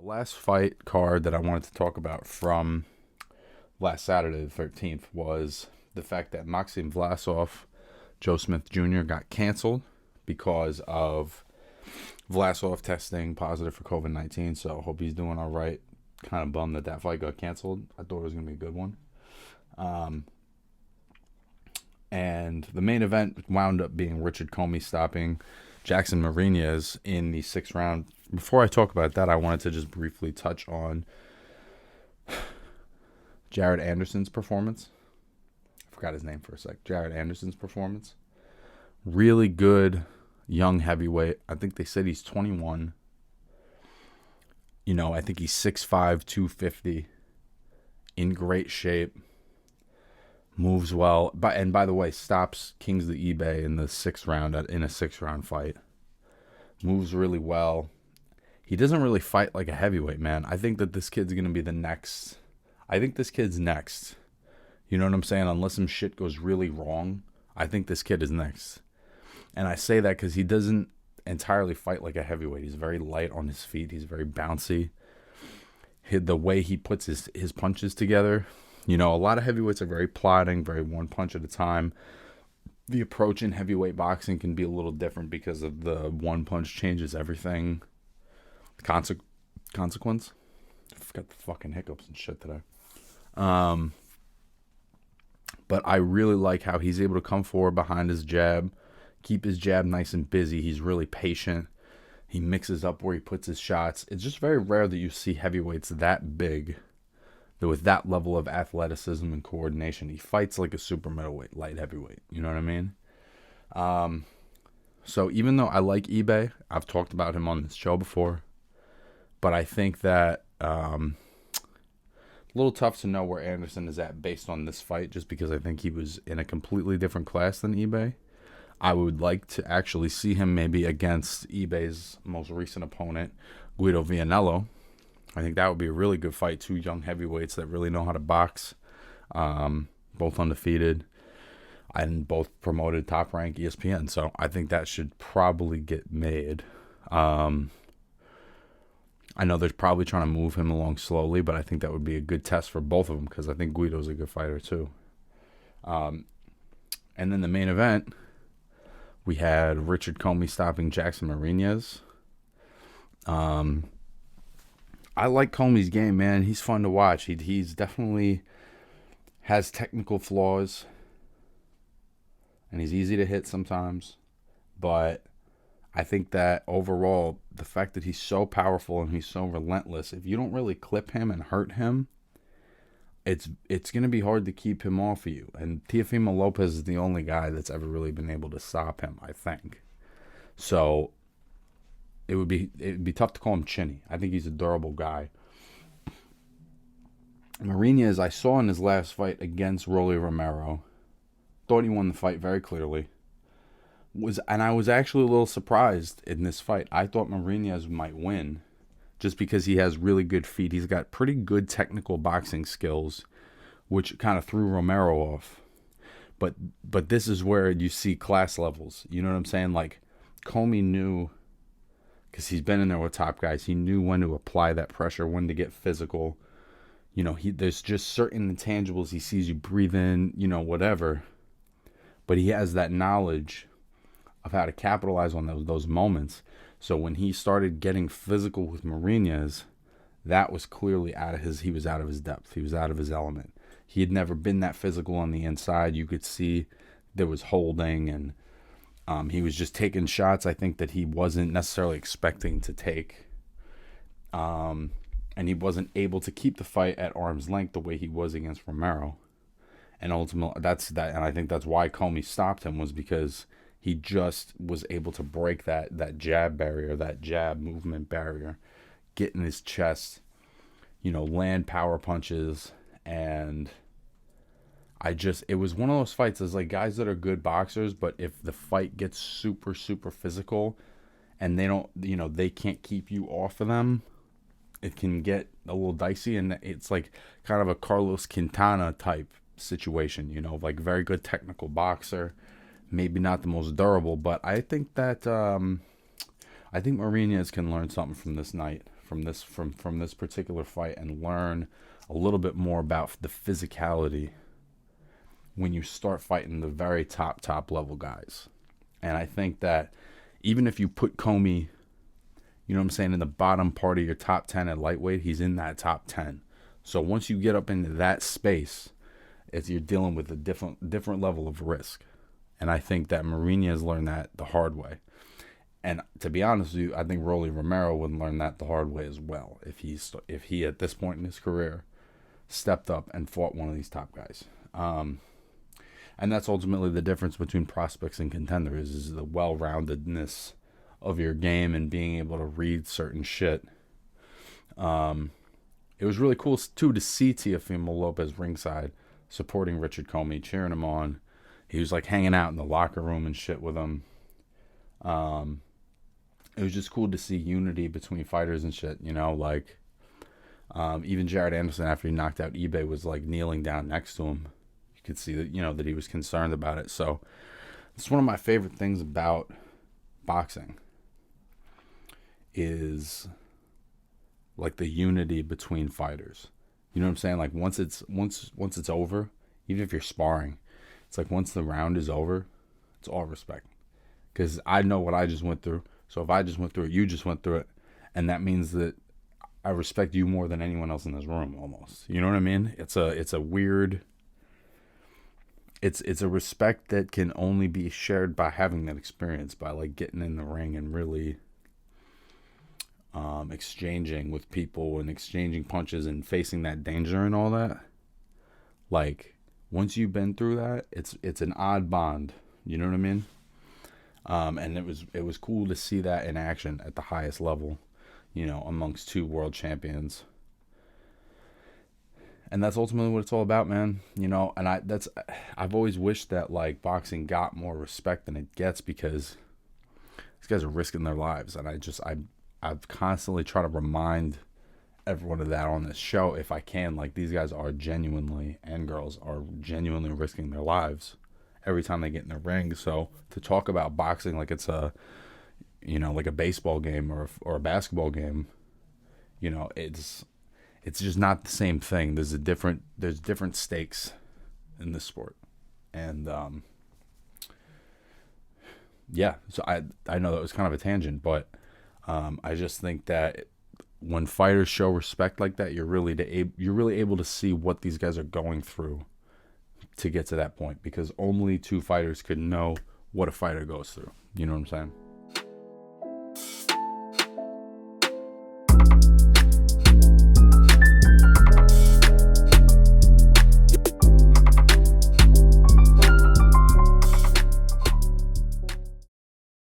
last fight card that I wanted to talk about from last Saturday, the 13th, was the fact that Maxim Vlasov, Joe Smith Jr., got canceled because of Vlasov testing positive for COVID-19. So hope he's doing all right. Kind of bummed that fight got canceled. I thought it was going to be a good one. And the main event wound up being Richard Commey stopping Jackson Marinez in the 6th round. Before I talk about that, I wanted to just briefly touch on Jared Anderson's performance. I forgot his name for a sec. Jared Anderson's performance. Really good young heavyweight. I think they said he's 21. I think he's 6'5", 250. In great shape. Moves well. And by the way, stops Kingsley eBay in the 6th round in a 6-round fight. Moves really well. He doesn't really fight like a heavyweight, man. I think that this kid's going to be the next. I think this kid's next. You know what I'm saying? Unless some shit goes really wrong, I think this kid is next. And I say that because he doesn't entirely fight like a heavyweight. He's very light on his feet. He's very bouncy. The way he puts his punches together. A lot of heavyweights are very plodding, very one punch at a time. The approach in heavyweight boxing can be a little different because of the one punch changes everything. Consequence. I've got the fucking hiccups and shit today. But I really like how he's able to come forward behind his jab, keep his jab nice and busy. He's really patient. He mixes up where he puts his shots. It's just very rare that you see heavyweights that big, with that level of athleticism and coordination. He fights like a super middleweight, light heavyweight. You know what I mean? So even though I like eBay, I've talked about him on this show before, but I think that a little tough to know where Anderson is at based on this fight, just because I think he was in a completely different class than eBay. I would like to actually see him maybe against eBay's most recent opponent, Guido Vianello. I think that would be a really good fight. Two young heavyweights that really know how to box, both undefeated, and both promoted top rank ESPN. So I think that should probably get made. I know they're probably trying to move him along slowly, but I think that would be a good test for both of them because I think Guido's a good fighter too. And then the main event, we had Richard Commey stopping Jackson Marinez. I like Commey's game, man. He's fun to watch. He's definitely has technical flaws, and he's easy to hit sometimes. But I think that overall, the fact that he's so powerful and he's so relentless, if you don't really clip him and hurt him, it's going to be hard to keep him off of you. And Teofimo Lopez is the only guy that's ever really been able to stop him, I think. So it'd be tough to call him chinny. I think he's a durable guy. Marinez, I saw in his last fight against Rolly Romero, thought he won the fight very clearly. And I was actually a little surprised in this fight. I thought Marinez might win just because he has really good feet. He's got pretty good technical boxing skills, which kind of threw Romero off. But this is where you see class levels. You know what I'm saying? Like, Commey knew, because he's been in there with top guys, he knew when to apply that pressure, when to get physical. There's just certain intangibles. He sees you breathe in, whatever. But he has that knowledge of how to capitalize on those moments. So when he started getting physical with Marinez, that was clearly he was out of his depth. He was out of his element. He had never been that physical on the inside. You could see there was holding, and he was just taking shots, I think, that he wasn't necessarily expecting to take. And he wasn't able to keep the fight at arm's length the way he was against Romero. And ultimately, and I think that's why Commey stopped him, was because he just was able to break that jab barrier, that jab movement barrier, get in his chest, land power punches. And it was one of those fights as like guys that are good boxers, but if the fight gets super, super physical and they don't, they can't keep you off of them, it can get a little dicey. And it's like kind of a Carlos Quintana type situation, like very good technical boxer, maybe not the most durable, but I think that I think Marinez can learn something from this night, from this particular fight and learn a little bit more about the physicality when you start fighting the very top level guys. And I think that even if you put Commey, you know what I'm saying, in the bottom part of your top 10 at lightweight, he's in that top 10. So once you get up into that space, you're dealing with a different level of risk. And I think that Marinez learned that the hard way. And to be honest with you, I think Rolly Romero would learn that the hard way as well if he at this point in his career stepped up and fought one of these top guys. And that's ultimately the difference between prospects and contenders, is the well-roundedness of your game and being able to read certain shit. It was really cool, too, to see Teofimo Lopez ringside supporting Richard Commey, cheering him on. He was, like, hanging out in the locker room and shit with him. It was just cool to see unity between fighters and shit, you know, like, even Jared Anderson, after he knocked out eBay, was, like, kneeling down next to him. You could see that, you know, that he was concerned about it. So it's one of my favorite things about boxing is, like, the unity between fighters. You know what I'm saying? Like, once it's over, even if you're sparring, it's like once the round is over, it's all respect. Because I know what I just went through. So if I just went through it, you just went through it. And that means that I respect you more than anyone else in this room, almost. You know what I mean? It's a weird... It's a respect that can only be shared by having that experience, by, like, getting in the ring and really exchanging with people and exchanging punches and facing that danger and all that. Like, once you've been through that, it's an odd bond. You know what I mean? And it was cool to see that in action at the highest level, you know, amongst two world champions. And that's ultimately what it's all about, man. You know, and I've always wished that, like, boxing got more respect than it gets, because these guys are risking their lives. And I've constantly tried to remind everyone of that on this show if I can. Like, these guys are genuinely, and girls are genuinely risking their lives every time they get in the ring. So to talk about boxing like it's a, you know, like a baseball game or a basketball game, you know, it's just not the same thing. There's different stakes in this sport. And yeah, so I know that was kind of a tangent, but I just think that when fighters show respect like that, you're really able to see what these guys are going through to get to that point, because only two fighters could know what a fighter goes through. You know what I'm saying?